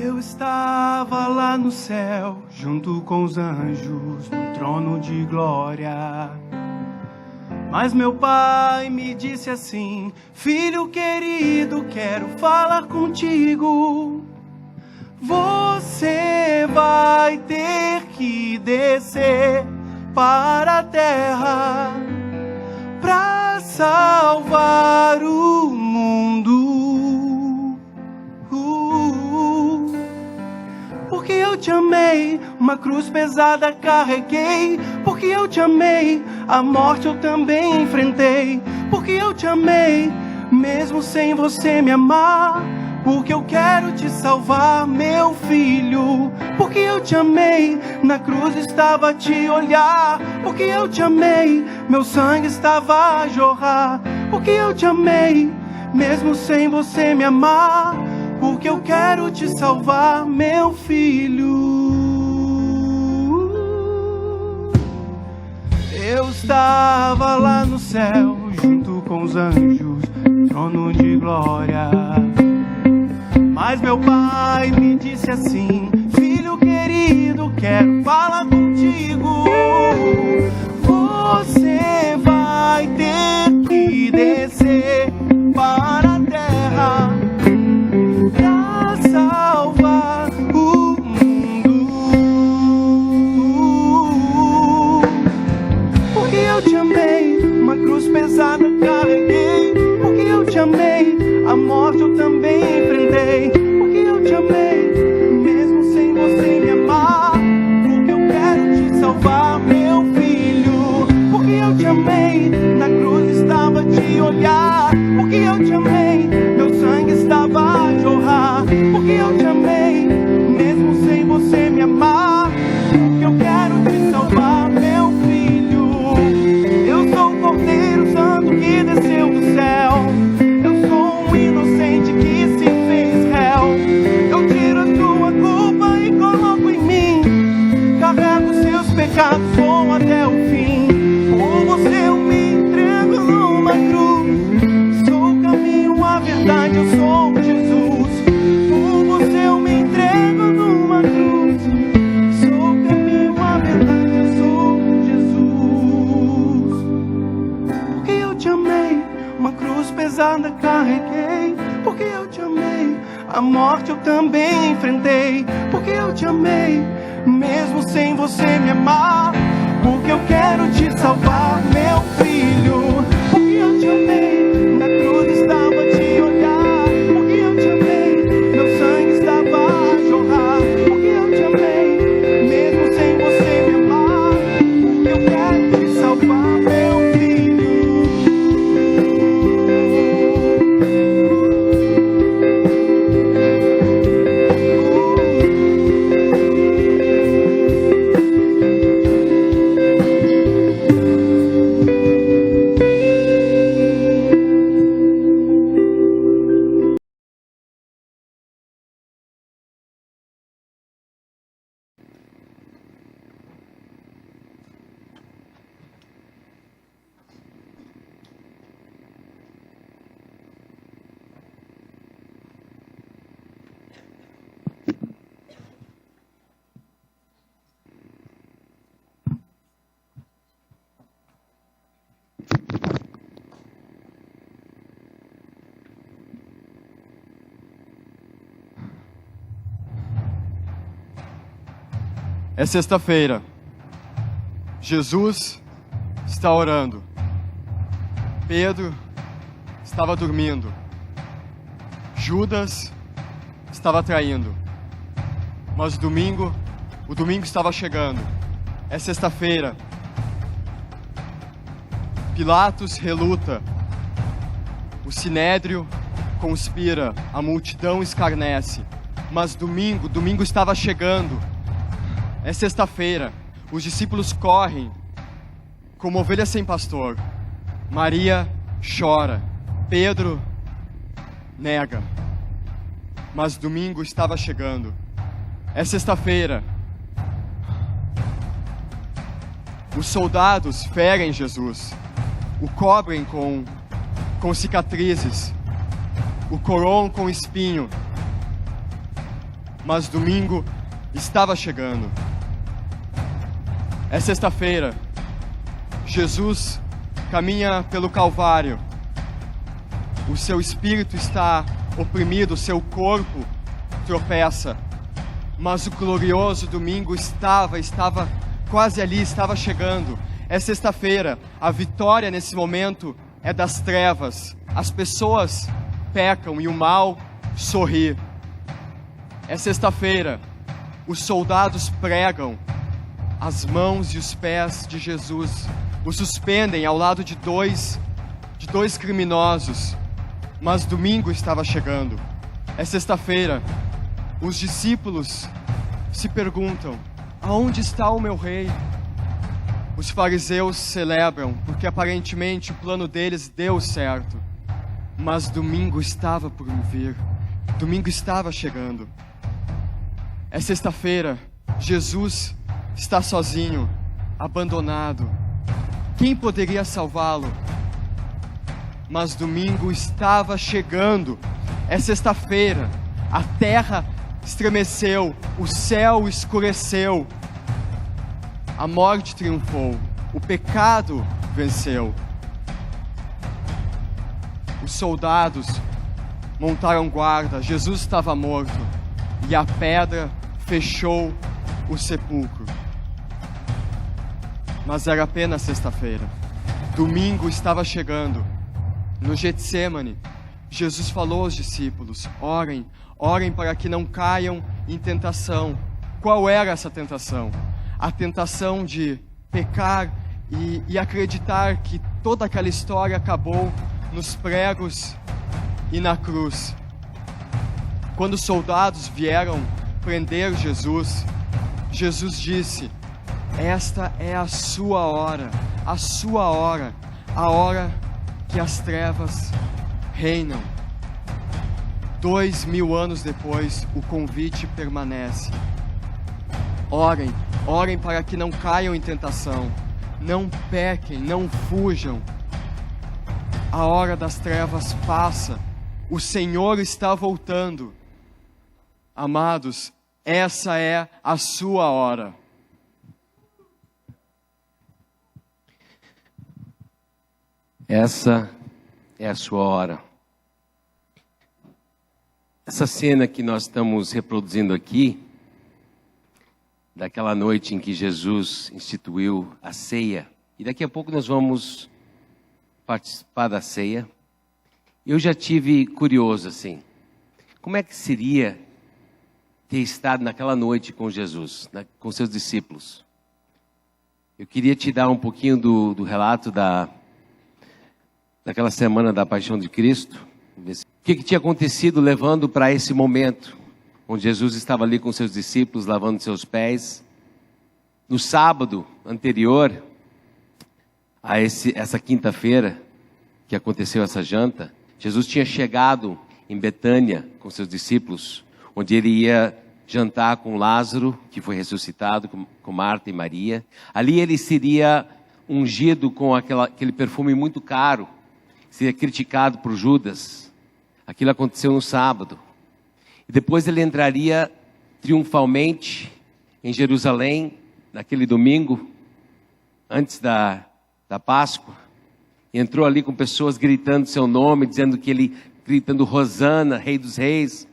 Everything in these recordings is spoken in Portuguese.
Eu estava lá no céu, junto com os anjos, no trono de glória. Mas meu pai me disse assim: filho querido, quero falar contigo. Você vai ter que descer para a terra para salvar o mundo. Porque eu te amei, uma cruz pesada carreguei. Porque eu te amei, a morte eu também enfrentei. Porque eu te amei, mesmo sem você me amar. Porque eu quero te salvar, meu filho. Porque eu te amei, na cruz estava a te olhar. Porque eu te amei, meu sangue estava a jorrar. Porque eu te amei, mesmo sem você me amar. Porque eu quero te salvar, meu filho. Eu estava lá no céu, junto com os anjos, trono de glória. Mas meu pai me disse assim: filho querido, quero falar contigo. Você vai ter que descer para a terra para salvar o mundo. Porque eu te amei, uma cruz pesada carreguei. Porque eu te amei, a morte eu também enfrentei. Porque eu te amei, mesmo sem você me amar. Porque eu quero te salvar, meu filho. Porque eu te amei, na cruz estava a te olhar. Porque eu te amei, meu sangue estava a jorrar. Porque eu te amei, mesmo sem você me amar. Porque eu quero te salvar, meu filho. Eu sou o Cordeiro Santo que desceu do céu. Eu sou um inocente que se fez réu. Eu tiro a tua culpa e coloco em mim. Carrego os seus pecados, vou até o fim. Por você eu me entrego numa cruz. Sou o caminho, a verdade, eu sou Jesus. Por você eu me entrego numa cruz. Sou o caminho, a verdade, eu sou Jesus. Porque eu te amei, uma cruz pesada carreguei. Porque eu te amei, a morte eu também enfrentei. Porque eu te amei, mesmo sem você me amar. Porque eu quero te salvar, meu filho. Porque eu te amei, na cruz estava a te olhar. Porque eu te amei, meu sangue estava a jorrar. Porque eu te amei, mesmo sem você me amar. Porque eu quero te salvar, meu filho. É sexta-feira. Jesus está orando. Pedro estava dormindo. Judas estava traindo. Mas o domingo estava chegando. É sexta-feira. Pilatos reluta. O sinédrio conspira. A multidão escarnece. Mas domingo estava chegando. É sexta-feira, os discípulos correm como ovelhas sem pastor. Maria chora, Pedro nega. Mas domingo estava chegando. É sexta-feira. Os soldados ferem Jesus, o cobrem com cicatrizes, o coroam com espinho. mas domingo estava chegando. É sexta-feira. Jesus caminha pelo Calvário. O seu espírito está oprimido, o seu corpo tropeça. Mas o glorioso domingo estava quase ali, estava chegando. É sexta-feira. A vitória nesse momento é das trevas. As pessoas pecam e o mal sorri. É sexta-feira. Os soldados pregam as mãos e os pés de Jesus. O suspendem ao lado de dois criminosos. Mas domingo estava chegando. É sexta-feira. Os discípulos se perguntam: aonde está o meu rei? Os fariseus celebram, porque aparentemente o plano deles deu certo. Mas domingo estava por vir. Domingo estava chegando. É sexta-feira. Jesus está sozinho, abandonado. Quem poderia salvá-lo? Mas domingo estava chegando. É sexta-feira. A terra estremeceu, o céu escureceu. A morte triunfou, o pecado venceu. Os soldados montaram guarda, Jesus estava morto e a pedra fechou o sepulcro. Mas era apenas sexta-feira. Domingo estava chegando. No Getsêmani, Jesus falou aos discípulos: orem, orem para que não caiam em tentação. Qual era essa tentação? A tentação de pecar e acreditar que toda aquela história acabou nos pregos e na cruz. Quando os soldados vieram prender Jesus, Jesus disse: esta é a sua hora, a sua hora, a hora que as trevas reinam. 2000 anos depois, o convite permanece. Orem, orem para que não caiam em tentação, não pequem, não fujam. A hora das trevas passa, o Senhor está voltando. Amados, essa é a sua hora. Essa é a sua hora. Essa cena que nós estamos reproduzindo aqui, daquela noite em que Jesus instituiu a ceia, e daqui a pouco nós vamos participar da ceia. Eu já tive curioso assim, como é que seria ter estado naquela noite com Jesus, com seus discípulos? Eu queria te dar um pouquinho do relato daquela semana da Paixão de Cristo. O que tinha acontecido levando para esse momento, onde Jesus estava ali com seus discípulos, lavando seus pés. No sábado anterior a essa quinta-feira, que aconteceu essa janta, Jesus tinha chegado em Betânia com seus discípulos, onde ele ia jantar com Lázaro, que foi ressuscitado, com Marta e Maria. Ali ele seria ungido com aquele perfume muito caro, seria criticado por Judas. Aquilo aconteceu no sábado. E depois ele entraria triunfalmente em Jerusalém, naquele domingo, antes da Páscoa. Entrou ali com pessoas gritando seu nome, gritando Hosana, Rei dos Reis.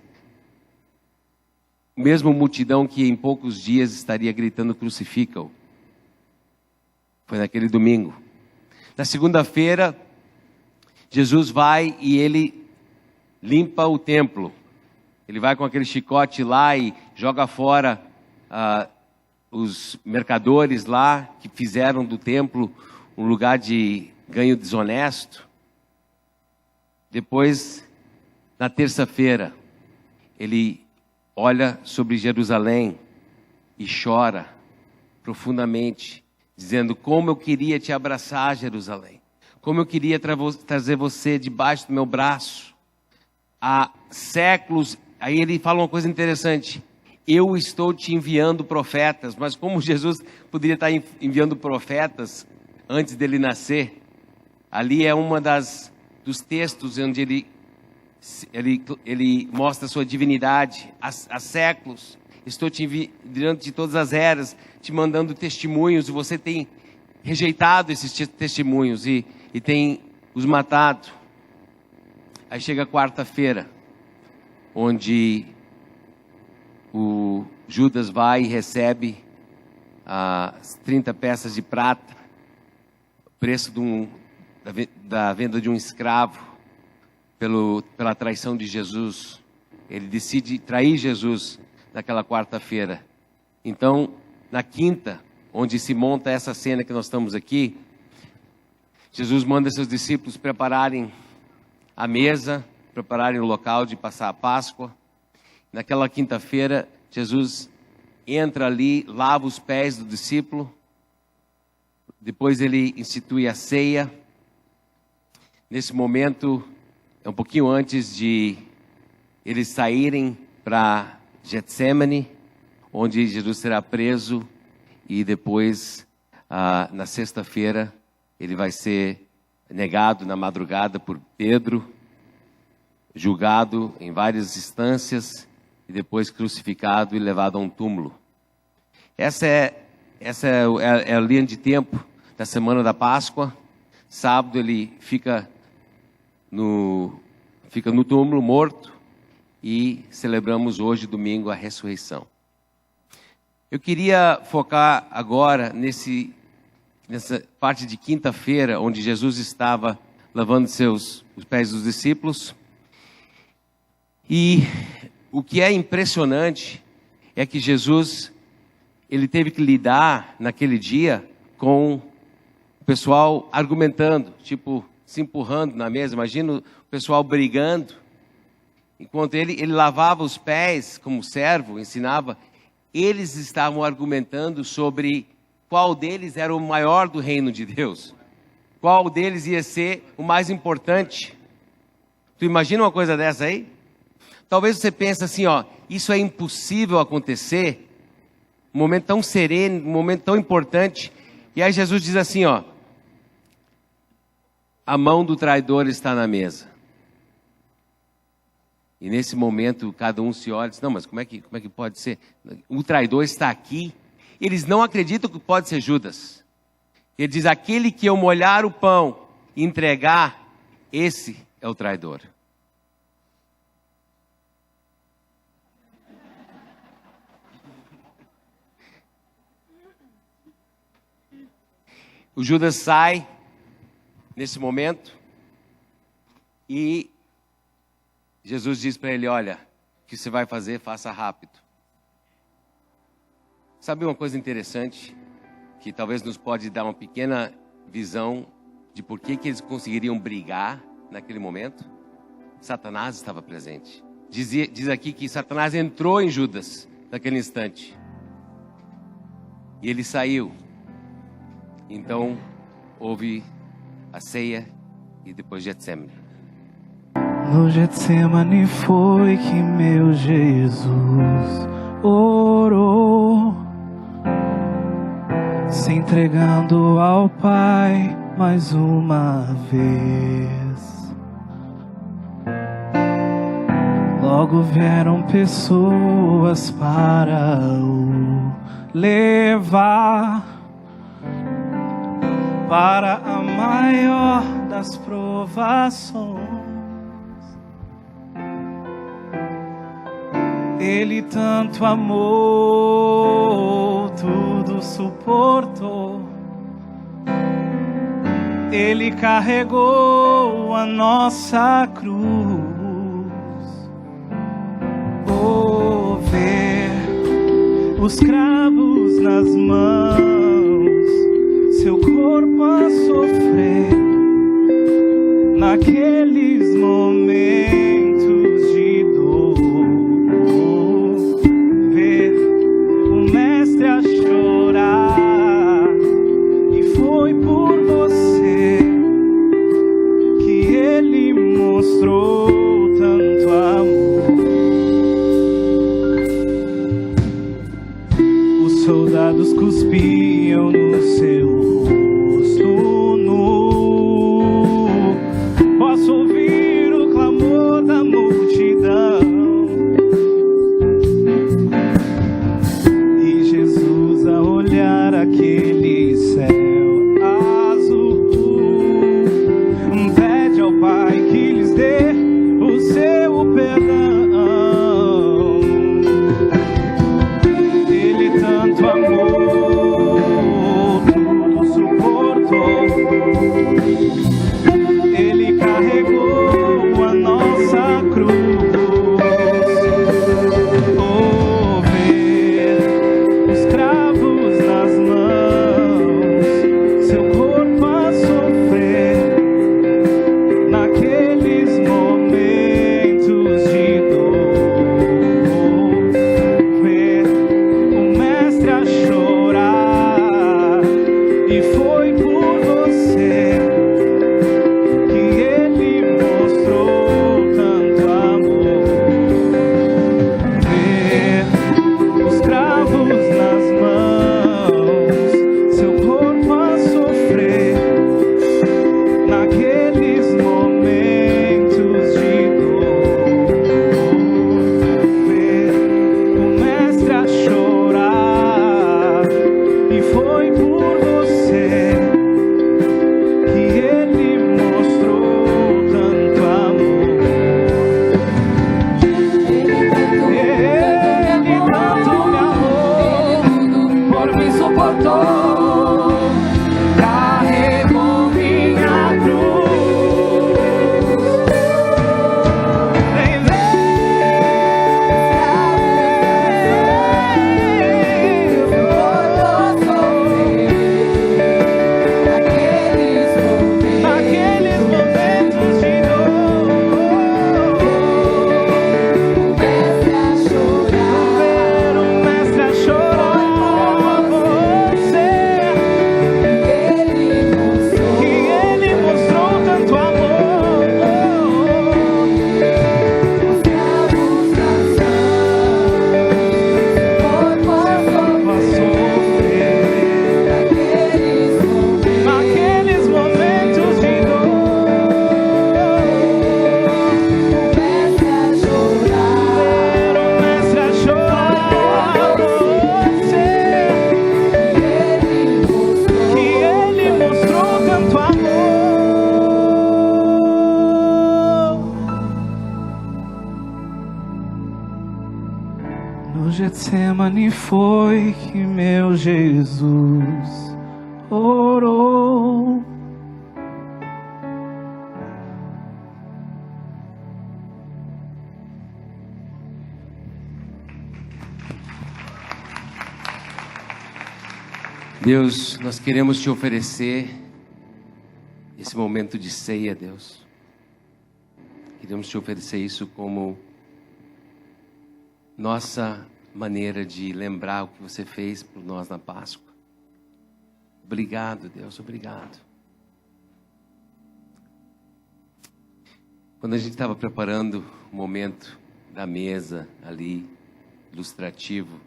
O mesmo multidão que em poucos dias estaria gritando crucifica-o. Foi naquele domingo. Na segunda-feira, Jesus vai e ele limpa o templo. Ele vai com aquele chicote lá e joga fora os mercadores lá que fizeram do templo um lugar de ganho desonesto. Depois, na terça-feira, ele olha sobre Jerusalém e chora profundamente, dizendo: como eu queria te abraçar, Jerusalém. Como eu queria trazer você debaixo do meu braço. Há séculos, aí ele fala uma coisa interessante: eu estou te enviando profetas. Mas como Jesus poderia estar enviando profetas antes dele nascer? Ali é uma dos textos onde ele Ele mostra a sua divindade há séculos. Estou diante de todas as eras, te mandando testemunhos, e você tem rejeitado esses testemunhos e tem os matado. Aí chega a quarta-feira, onde o Judas vai e recebe as 30 peças de prata, o preço da venda de um escravo, pela traição de Jesus. Ele decide trair Jesus naquela quarta-feira. Então, na quinta, onde se monta essa cena que nós estamos aqui, Jesus manda seus discípulos prepararem a mesa, prepararem o local de passar a Páscoa. Naquela quinta-feira, Jesus entra ali, lava os pés do discípulo. Depois ele institui a ceia. Nesse momento, é um pouquinho antes de eles saírem para Getsemane, onde Jesus será preso, e depois, na sexta-feira, ele vai ser negado na madrugada por Pedro, julgado em várias instâncias, e depois crucificado e levado a um túmulo. Essa é a linha de tempo da semana da Páscoa. Sábado ele fica no túmulo morto, e celebramos hoje, domingo, a ressurreição. Eu queria focar agora nessa parte de quinta-feira, onde Jesus estava lavando os pés dos discípulos. E o que é impressionante é que Jesus, ele teve que lidar naquele dia com o pessoal argumentando, tipo, se empurrando na mesa. Imagina o pessoal brigando. Enquanto ele lavava os pés como servo, ensinava, eles estavam argumentando sobre qual deles era o maior do reino de Deus. Qual deles ia ser o mais importante. Tu imagina uma coisa dessa aí? Talvez você pense assim, isso é impossível acontecer. Um momento tão sereno, um momento tão importante. E aí Jesus diz assim, a mão do traidor está na mesa. E nesse momento, cada um se olha e diz, não, mas como é que pode ser? O traidor está aqui. Eles não acreditam que pode ser Judas. Ele diz, aquele que eu molhar o pão e entregar, esse é o traidor. O Judas sai nesse momento e Jesus diz para ele, olha, o que você vai fazer, faça rápido. Sabe uma coisa interessante, que talvez nos pode dar uma pequena visão de por que eles conseguiriam brigar naquele momento? Satanás estava presente. Diz aqui que Satanás entrou em Judas naquele instante. E ele saiu. Então, houve a ceia e depois Getsemane. No Getsemane foi que meu Jesus orou, se entregando ao Pai mais uma vez. Logo vieram pessoas para o levar para a maior das provações. Ele tanto amou, tudo suportou. Ele carregou a nossa cruz. Oh, ver os cravos nas mãos, seu corpo a sofrer, naqueles momentos de dor. Ver o mestre a chorar, e foi por você que ele mostrou tanto amor. Os soldados cuspiam no seu rosto nu. Posso ouvir No Getsemane foi que meu Jesus orou. Deus, nós queremos te oferecer esse momento de ceia, Deus. Queremos te oferecer isso como nossa maneira de lembrar o que você fez por nós na Páscoa. Obrigado, Deus, obrigado. Quando a gente estava preparando o momento da mesa ali, ilustrativo,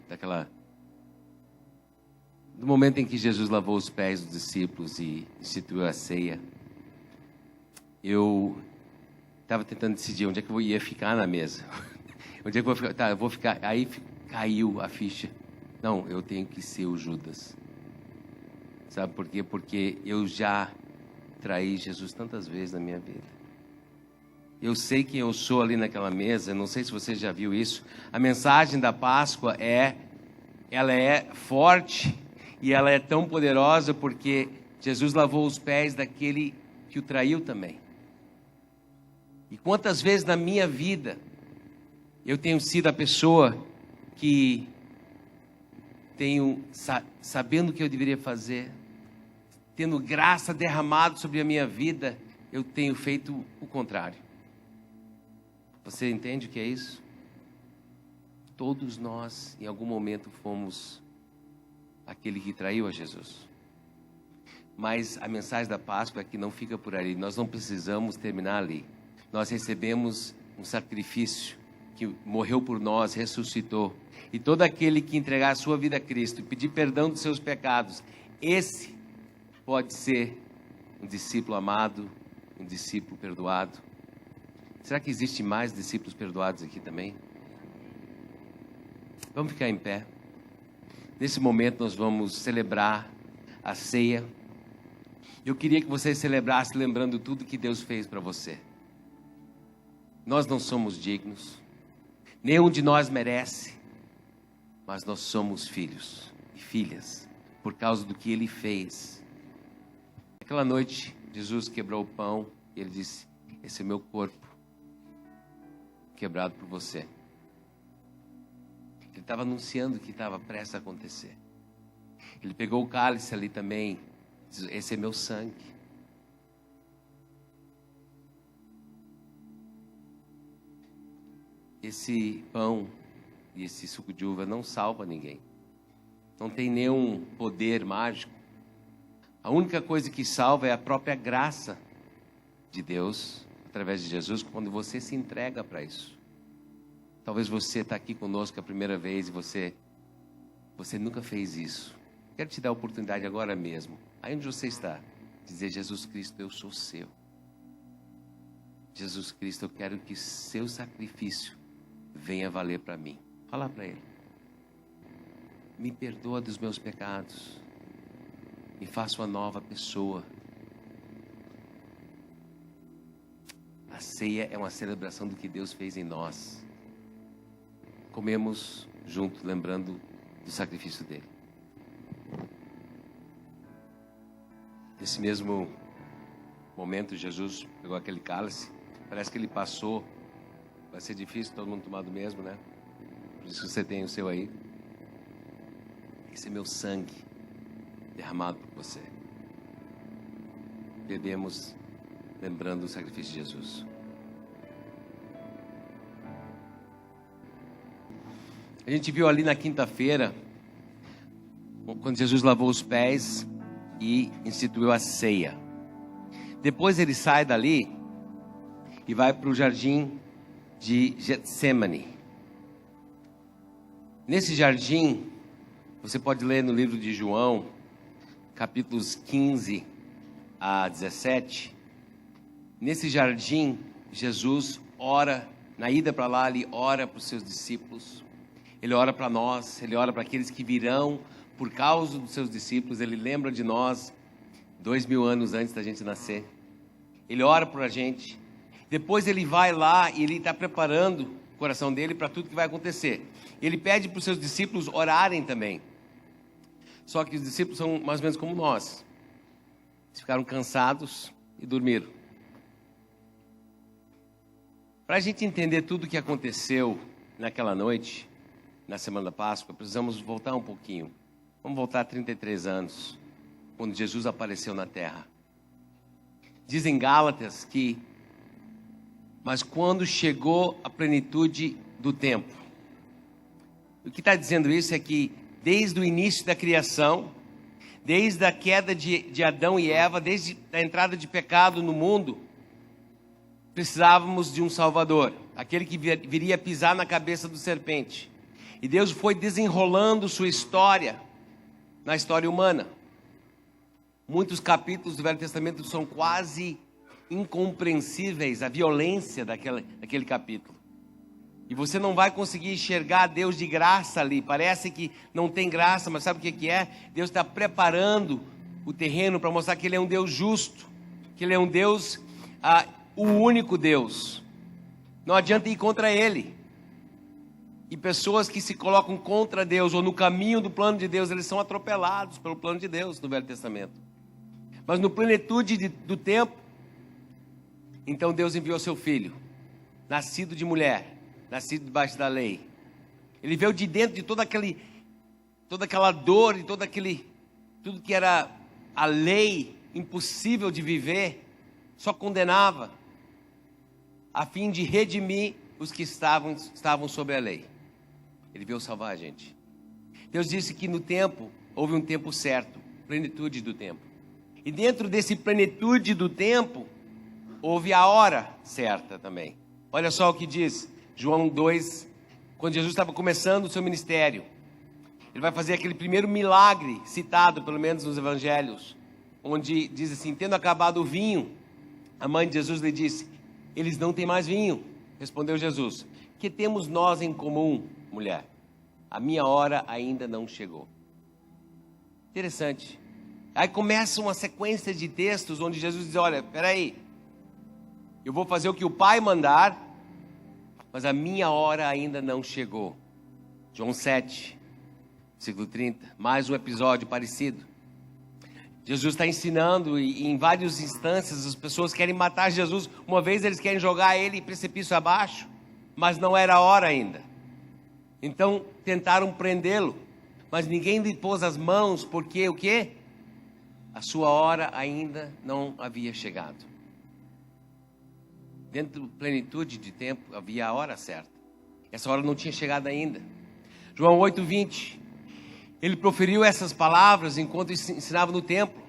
do momento em que Jesus lavou os pés dos discípulos e instituiu a ceia, eu estava tentando decidir onde é que eu ia ficar na mesa. Onde é que eu vou ficar? Tá, eu vou ficar. Aí caiu a ficha. Não, eu tenho que ser o Judas. Sabe por quê? Porque eu já traí Jesus tantas vezes na minha vida. Eu sei quem eu sou ali naquela mesa. Não sei se você já viu isso. A mensagem da Páscoa ela é forte e ela é tão poderosa porque Jesus lavou os pés daquele que o traiu também. E quantas vezes na minha vida eu tenho sido a pessoa que sabendo o que eu deveria fazer, tendo graça derramada sobre a minha vida, eu tenho feito o contrário. Você entende o que é isso? Todos nós, em algum momento, fomos aquele que traiu a Jesus. Mas a mensagem da Páscoa é que não fica por ali. Nós não precisamos terminar ali. Nós recebemos um sacrifício que morreu por nós, ressuscitou. E todo aquele que entregar a sua vida a Cristo e pedir perdão dos seus pecados, esse pode ser um discípulo amado, um discípulo perdoado. Será que existe mais discípulos perdoados aqui também? Vamos ficar em pé. Nesse momento nós vamos celebrar a ceia. Eu queria que você celebrasse lembrando tudo que Deus fez para você. Nós não somos dignos, nenhum de nós merece, mas nós somos filhos e filhas por causa do que Ele fez. Aquela noite, Jesus quebrou o pão e Ele disse: esse é meu corpo, quebrado por você. Ele estava anunciando que estava prestes a acontecer. Ele pegou o cálice ali também, diz: esse é meu sangue. Esse pão e esse suco de uva não salva ninguém. Não tem nenhum poder mágico. A única coisa que salva é a própria graça de Deus, através de Jesus, quando você se entrega para isso. Talvez você está aqui conosco a primeira vez e você nunca fez isso. Quero te dar a oportunidade agora mesmo, aí onde você está, dizer: Jesus Cristo, eu sou seu. Jesus Cristo, eu quero que seu sacrifício venha valer para mim. Fala para Ele: me perdoa dos meus pecados, me faça uma nova pessoa. A ceia é uma celebração do que Deus fez em nós. Comemos junto, lembrando do sacrifício dele. Nesse mesmo momento, Jesus pegou aquele cálice. Parece que ele passou. Vai ser difícil todo mundo tomar do mesmo, né? Por isso você tem o seu aí. Esse é meu sangue derramado por você. Bebemos lembrando do sacrifício de Jesus. A gente viu ali na quinta-feira, quando Jesus lavou os pés e instituiu a ceia. Depois ele sai dali e vai para o jardim de Getsemane. Nesse jardim, você pode ler no livro de João, capítulos 15 a 17. Nesse jardim, Jesus ora, na ida para lá, ele ora para os seus discípulos. Ele ora para nós, ele ora para aqueles que virão por causa dos seus discípulos. Ele lembra de nós 2000 anos antes da gente nascer. Ele ora por a gente. Depois ele vai lá e ele está preparando o coração dele para tudo que vai acontecer. Ele pede para os seus discípulos orarem também. Só que os discípulos são mais ou menos como nós. Eles ficaram cansados e dormiram. Para a gente entender tudo o que aconteceu naquela noite, na semana da Páscoa, precisamos voltar um pouquinho. Vamos voltar a 33 anos, quando Jesus apareceu na terra. Diz em Gálatas que, mas quando chegou a plenitude do tempo. O que está dizendo isso é que, desde o início da criação, desde a queda de Adão e Eva, desde a entrada de pecado no mundo, precisávamos de um Salvador, aquele que viria pisar na cabeça do serpente. E Deus foi desenrolando sua história na história humana. Muitos capítulos do Velho Testamento são quase incompreensíveis, a violência daquele capítulo. E você não vai conseguir enxergar Deus de graça ali. Parece que não tem graça, mas sabe o que é? Deus está preparando o terreno para mostrar que Ele é um Deus justo, que Ele é um Deus, o único Deus. Não adianta ir contra Ele. E pessoas que se colocam contra Deus ou no caminho do plano de Deus, eles são atropelados pelo plano de Deus no Velho Testamento. Mas no plenitude do tempo, então Deus enviou seu Filho, nascido de mulher, nascido debaixo da lei. Ele veio de dentro de toda aquela dor e tudo que era a lei impossível de viver, só condenava, a fim de redimir os que estavam sob a lei. Ele veio salvar a gente. Deus disse que no tempo, houve um tempo certo, plenitude do tempo. E dentro desse plenitude do tempo, houve a hora certa também. Olha só o que diz João 2, quando Jesus estava começando o seu ministério. Ele vai fazer aquele primeiro milagre, citado pelo menos nos evangelhos, onde diz assim: tendo acabado o vinho, a mãe de Jesus lhe disse: eles não têm mais vinho. Respondeu Jesus: que temos nós em comum, mulher? A minha hora ainda não chegou. Interessante. Aí começa uma sequência de textos onde Jesus diz: olha, peraí, eu vou fazer o que o Pai mandar, mas a minha hora ainda não chegou. João 7, versículo 30, mais um episódio parecido. Jesus está ensinando e em várias instâncias as pessoas querem matar Jesus. Uma vez eles querem jogar ele precipício abaixo, mas não era a hora ainda. Então tentaram prendê-lo, mas ninguém lhe pôs as mãos, porque o quê? A sua hora ainda não havia chegado. Dentro da plenitude de tempo havia a hora certa. Essa hora não tinha chegado ainda. João 8:20. Ele proferiu essas palavras enquanto ensinava no templo,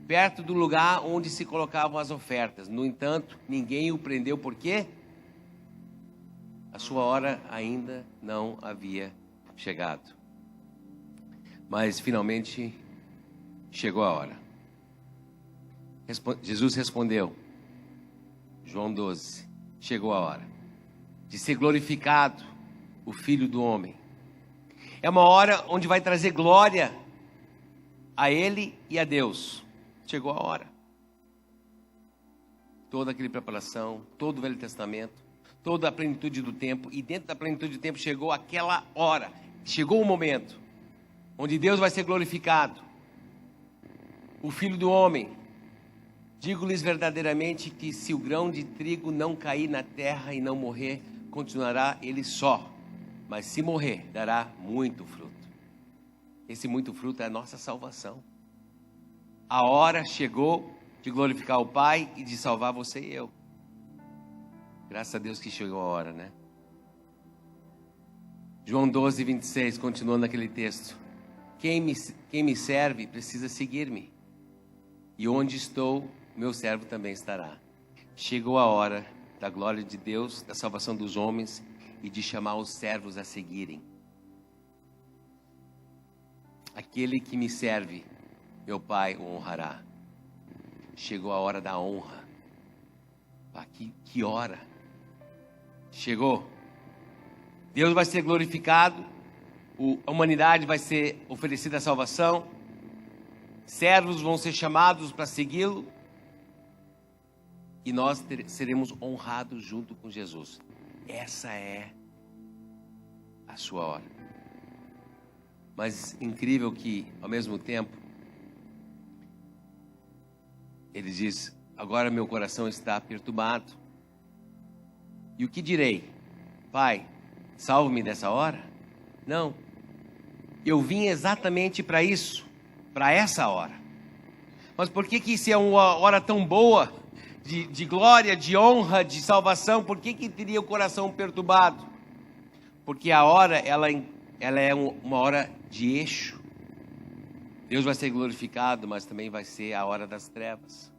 perto do lugar onde se colocavam as ofertas. No entanto, ninguém o prendeu, por quê? A sua hora ainda não havia chegado. Mas finalmente chegou a hora. Jesus respondeu, João 12, chegou a hora de ser glorificado o Filho do Homem. É uma hora onde vai trazer glória a Ele e a Deus. Chegou a hora. Toda aquela preparação, todo o Velho Testamento, toda a plenitude do tempo. E dentro da plenitude do tempo chegou aquela hora. Chegou o momento onde Deus vai ser glorificado. O Filho do Homem. Digo-lhes verdadeiramente que se o grão de trigo não cair na terra e não morrer, continuará ele só. Mas se morrer, dará muito fruto. Esse muito fruto é a nossa salvação. A hora chegou de glorificar o Pai e de salvar você e eu. Graças a Deus que chegou a hora, né? João 12:26, continuando naquele texto. Quem me serve precisa seguir-me. E onde estou, meu servo também estará. Chegou a hora da glória de Deus, da salvação dos homens e de chamar os servos a seguirem. Aquele que me serve, meu Pai o honrará. Chegou a hora da honra. Que hora? Chegou. Deus vai ser glorificado, a humanidade vai ser oferecida a salvação, servos vão ser chamados para segui-lo, e nós seremos honrados junto com Jesus. Essa é a sua hora. Mas incrível que, ao mesmo tempo, ele diz: agora meu coração está perturbado. E o que direi? Pai, salve-me dessa hora? Não. Eu vim exatamente para isso, para essa hora. Mas por que isso é uma hora tão boa, de glória, de honra, de salvação? Por que teria o coração perturbado? Porque a hora, ela é uma hora de eixo. Deus vai ser glorificado, mas também vai ser a hora das trevas.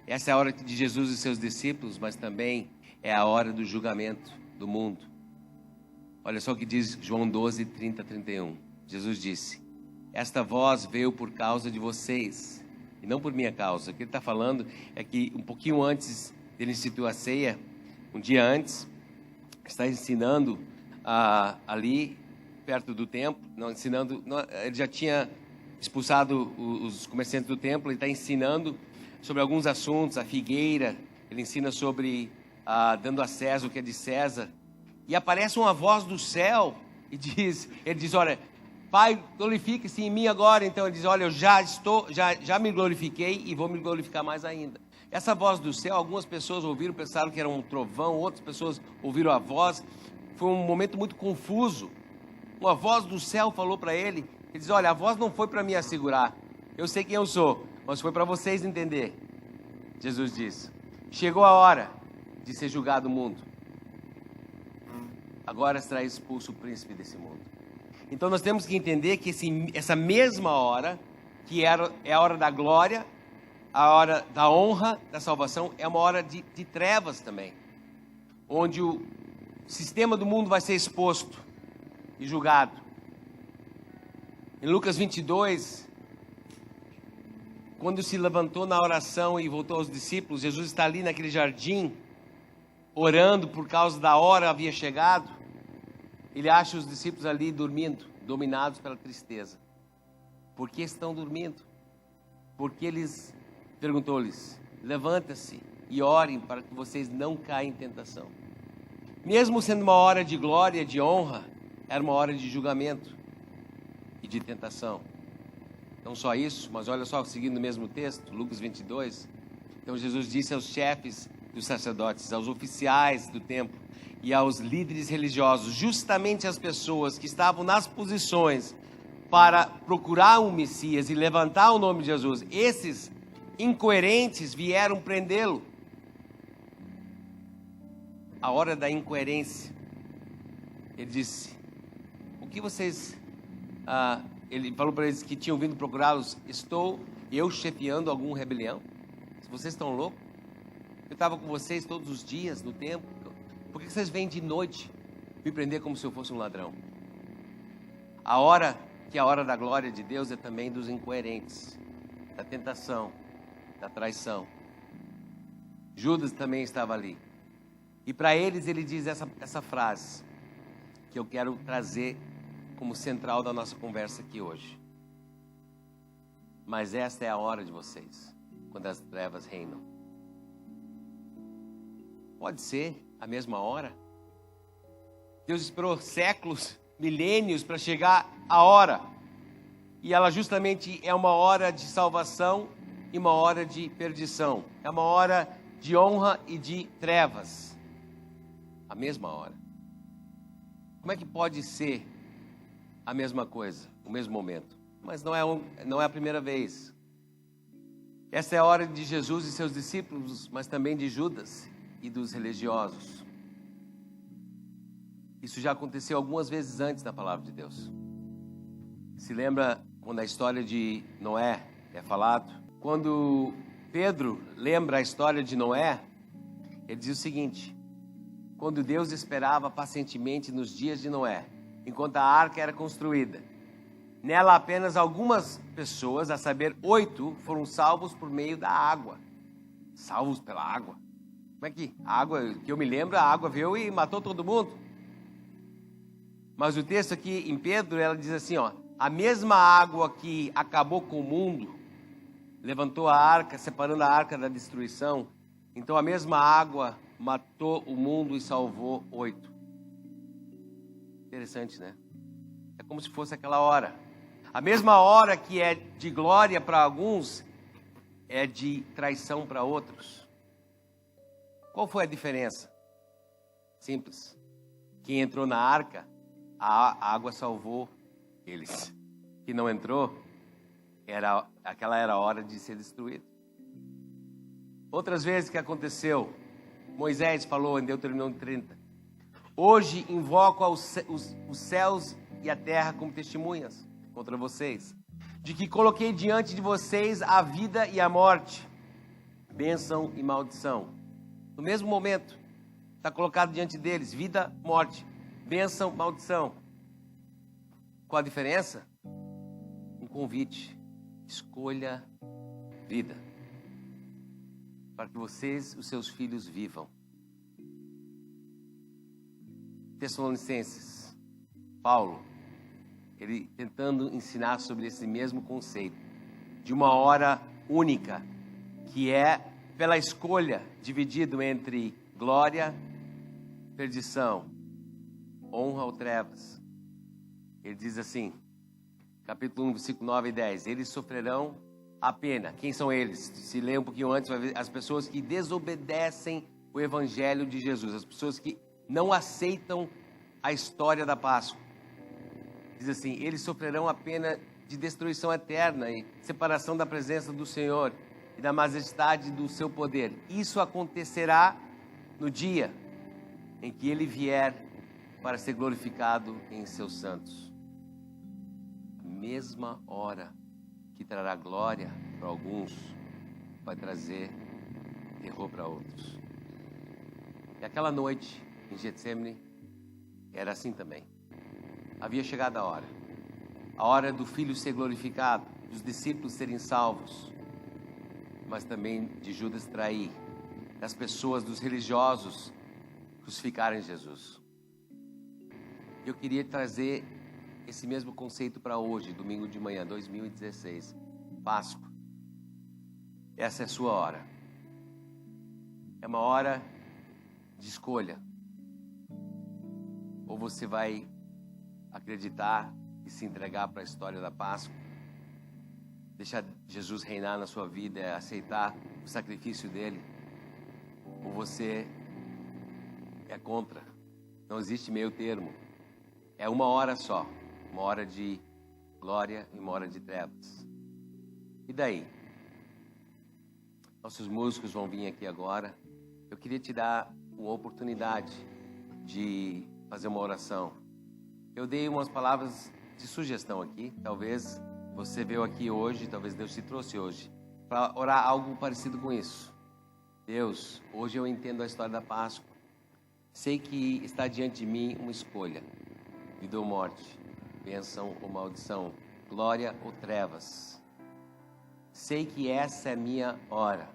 Essa é a hora de Jesus e seus discípulos, mas também é a hora do julgamento do mundo. Olha só o que diz João 12, 30, 31. Jesus disse: esta voz veio por causa de vocês, e não por minha causa. O que ele está falando é que um pouquinho antes dele instituir a ceia, um dia antes, está ensinando ali, perto do templo, ele já tinha expulsado os comerciantes do templo, ele está ensinando sobre alguns assuntos, a figueira, ele ensina sobre dando a César o que é de César, e aparece uma voz do céu, e ele diz, olha, Pai, glorifique-se em mim agora. Então ele diz, olha, eu já me glorifiquei e vou me glorificar mais ainda. Essa voz do céu, algumas pessoas ouviram, pensaram que era um trovão, outras pessoas ouviram a voz. Foi um momento muito confuso. Uma voz do céu falou para ele, ele diz, olha, a voz não foi para me assegurar, eu sei quem eu sou, mas foi para vocês entender. Jesus disse, chegou a hora de ser julgado o mundo. Agora será expulso o príncipe desse mundo. Então nós temos que entender que essa mesma hora, que é a hora da glória, a hora da honra, da salvação, é uma hora de trevas também. Onde o sistema do mundo vai ser exposto e julgado. Em Lucas 22, quando se levantou na oração e voltou aos discípulos, Jesus está ali naquele jardim, orando por causa da hora havia chegado. Ele acha os discípulos ali dormindo, dominados pela tristeza. Por que estão dormindo? Porque eles, perguntou-lhes, levanta-se e orem para que vocês não caem em tentação. Mesmo sendo uma hora de glória, de honra, era uma hora de julgamento e de tentação. Não só isso, mas olha só, seguindo o mesmo texto, Lucas 22. Então Jesus disse aos chefes dos sacerdotes, aos oficiais do templo e aos líderes religiosos, justamente as pessoas que estavam nas posições para procurar um Messias e levantar o nome de Jesus, esses incoerentes vieram prendê-lo. A hora da incoerência. Ele disse, o que vocês... ele falou para eles que tinham vindo procurá-los, estou eu chefiando alguma rebelião? Se vocês estão loucos, eu estava com vocês todos os dias no templo, por que vocês vêm de noite me prender como se eu fosse um ladrão? A hora que é a hora da glória de Deus é também dos incoerentes, da tentação, da traição. Judas também estava ali. E para eles ele diz essa frase, que eu quero trazer como central da nossa conversa aqui hoje. Mas esta é a hora de vocês, quando as trevas reinam. Pode ser a mesma hora. Deus esperou séculos, milênios para chegar a hora. E ela justamente é uma hora de salvação e uma hora de perdição. É uma hora de honra e de trevas. A mesma hora. Como é que pode ser a mesma coisa, o mesmo momento? Mas não é a primeira vez. Essa é a hora de Jesus e seus discípulos, mas também de Judas e dos religiosos. Isso já aconteceu algumas vezes antes na palavra de Deus. Se lembra quando a história de Noé é falado? Quando Pedro lembra a história de Noé, ele diz o seguinte: quando Deus esperava pacientemente nos dias de Noé, enquanto a arca era construída, nela apenas algumas pessoas, a saber 8, foram salvos por meio da água. Salvos pela água? Como é que a água, que eu me lembro, a água veio e matou todo mundo? Mas o texto aqui em Pedro, ela diz assim, ó, a mesma água que acabou com o mundo, levantou a arca, separando a arca da destruição, então a mesma água matou o mundo e salvou 8. Interessante, né? É como se fosse aquela hora. A mesma hora que é de glória para alguns, é de traição para outros. Qual foi a diferença? Simples. Quem entrou na arca, a água salvou eles. Quem não entrou, aquela era a hora de ser destruído. Outras vezes que aconteceu, Moisés falou em Deuteronômio 30, hoje invoco os céus e a terra como testemunhas contra vocês, de que coloquei diante de vocês a vida e a morte, bênção e maldição. No mesmo momento, está colocado diante deles, vida, morte, bênção, maldição. Qual a diferença? Um convite, escolha vida, para que vocês, os seus filhos, vivam. Tessalonicenses, Paulo, ele tentando ensinar sobre esse mesmo conceito, de uma hora única, que é pela escolha, dividido entre glória, perdição, honra ou trevas. Ele diz assim, capítulo 1, versículo 9 e 10, eles sofrerão a pena. Quem são eles? Se ler um pouquinho antes, vai ver as pessoas que desobedecem o evangelho de Jesus, as pessoas que não aceitam a história da Páscoa. Diz assim, eles sofrerão a pena de destruição eterna e separação da presença do Senhor e da majestade do seu poder. Isso acontecerá no dia em que ele vier para ser glorificado em seus santos. A mesma hora que trará glória para alguns, vai trazer terror para outros. E aquela noite em Getsemane era assim também. Havia chegado a hora do Filho ser glorificado, dos discípulos serem salvos, mas também de Judas trair, das pessoas, dos religiosos crucificarem Jesus. Eu queria trazer esse mesmo conceito para hoje, domingo de manhã, 2016, Páscoa. Essa é a sua hora. É uma hora de escolha. Ou você vai acreditar e se entregar para a história da Páscoa, deixar Jesus reinar na sua vida, aceitar o sacrifício dele, ou você é contra. Não existe meio termo. É uma hora só, uma hora de glória e uma hora de trevas. E daí? Nossos músicos vão vir aqui agora. Eu queria te dar uma oportunidade de fazer uma oração. Eu dei umas palavras de sugestão aqui. Talvez você veio aqui hoje, talvez Deus te trouxe hoje para orar algo parecido com isso. Deus, hoje eu entendo a história da Páscoa. Sei que está diante de mim uma escolha. Vida ou morte, bênção ou maldição, glória ou trevas. Sei que essa é minha hora.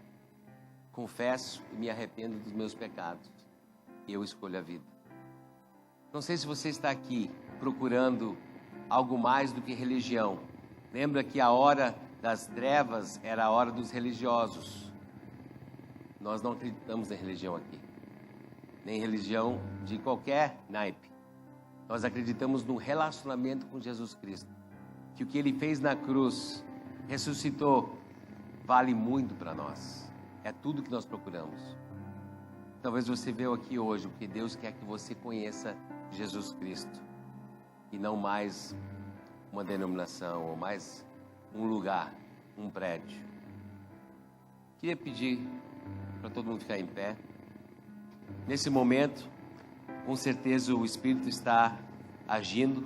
Confesso e me arrependo dos meus pecados. E eu escolho a vida. Não sei se você está aqui procurando algo mais do que religião. Lembra que a hora das trevas era a hora dos religiosos. Nós não acreditamos em religião aqui. Nem religião de qualquer naipe. Nós acreditamos no relacionamento com Jesus Cristo. Que o que Ele fez na cruz, ressuscitou, vale muito para nós. É tudo que nós procuramos. Talvez você veio aqui hoje porque Deus quer que você conheça Jesus Cristo. E não mais uma denominação ou mais um lugar, um prédio. Queria pedir para todo mundo ficar em pé. Nesse momento, com certeza o Espírito está agindo,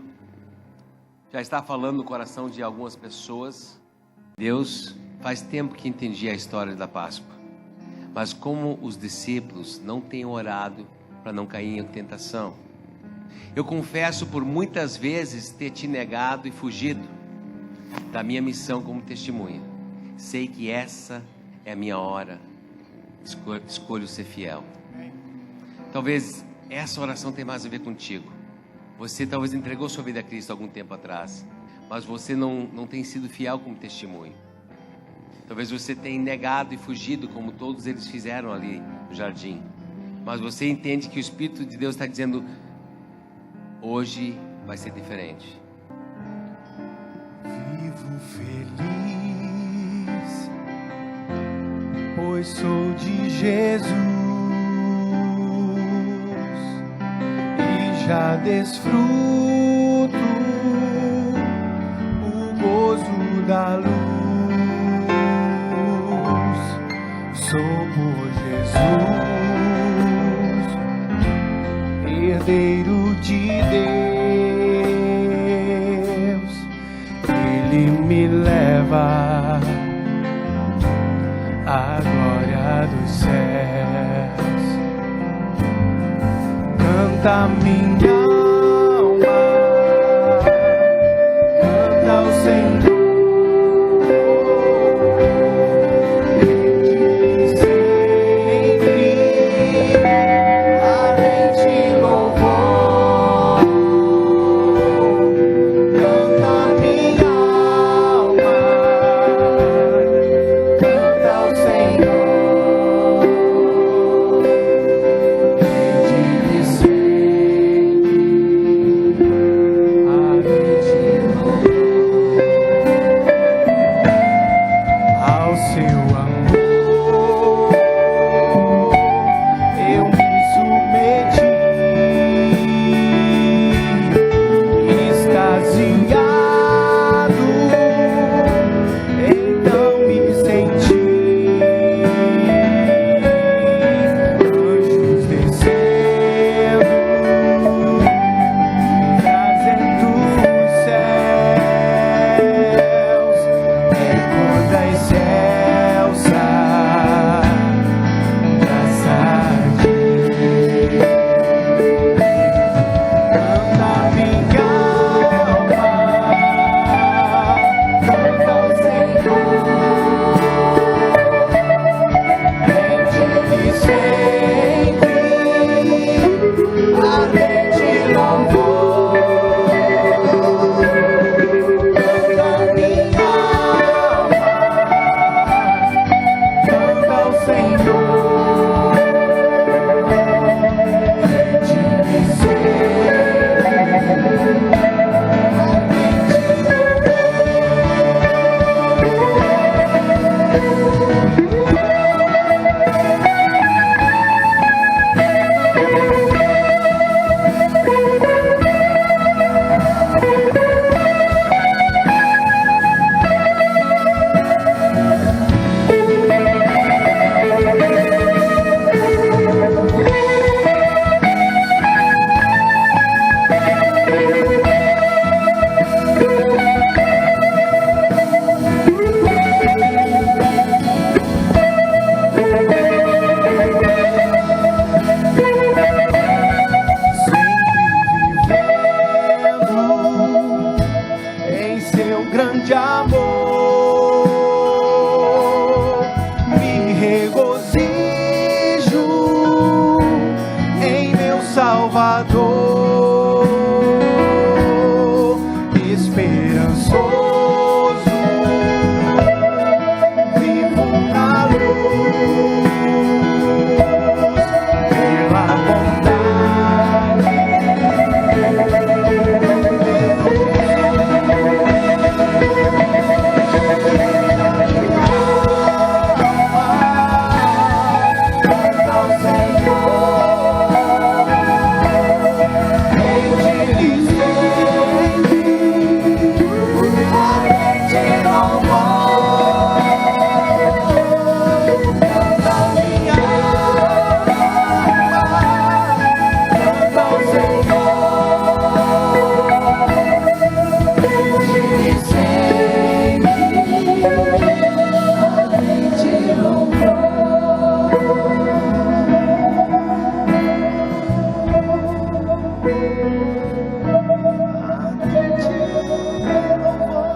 já está falando no coração de algumas pessoas. Deus faz tempo que entendi a história da Páscoa, mas como os discípulos não têm orado para não cair em tentação. Eu confesso por muitas vezes ter te negado e fugido da minha missão como testemunha. Sei que essa é a minha hora, escolho ser fiel. Talvez essa oração tenha mais a ver contigo. Você talvez entregou sua vida a Cristo algum tempo atrás, mas você não tem sido fiel como testemunho. Talvez você tenha negado e fugido como todos eles fizeram ali no jardim. Mas você entende que o Espírito de Deus está dizendo: Hoje vai ser diferente. Vivo feliz, pois sou de Jesus e já desfruto o gozo da luz. Sou por Jesus, herdeiro de Deus. Ele me leva à glória dos céus. Canta minha alma, canta ao Senhor.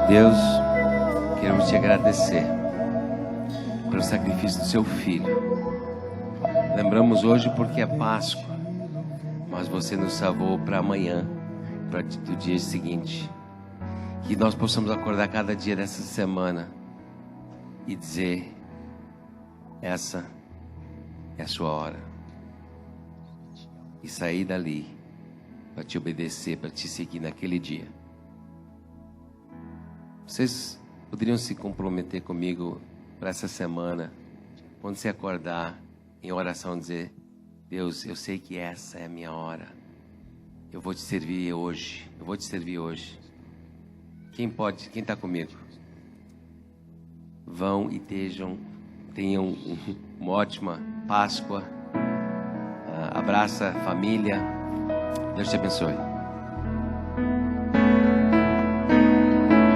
Deus, queremos te agradecer pelo sacrifício do seu filho. Lembramos hoje porque é Páscoa, mas você nos salvou para amanhã, para o dia seguinte. Que nós possamos acordar cada dia dessa semana e dizer: essa é a sua hora. E sair dali para te obedecer, para te seguir naquele dia. Vocês poderiam se comprometer comigo para essa semana, quando você acordar em oração, dizer: Deus, eu sei que essa é a minha hora. Eu vou te servir hoje. Eu vou te servir hoje. Quem pode? Quem está comigo? Vão e tenham uma ótima Páscoa. Abraça a família. Deus te abençoe.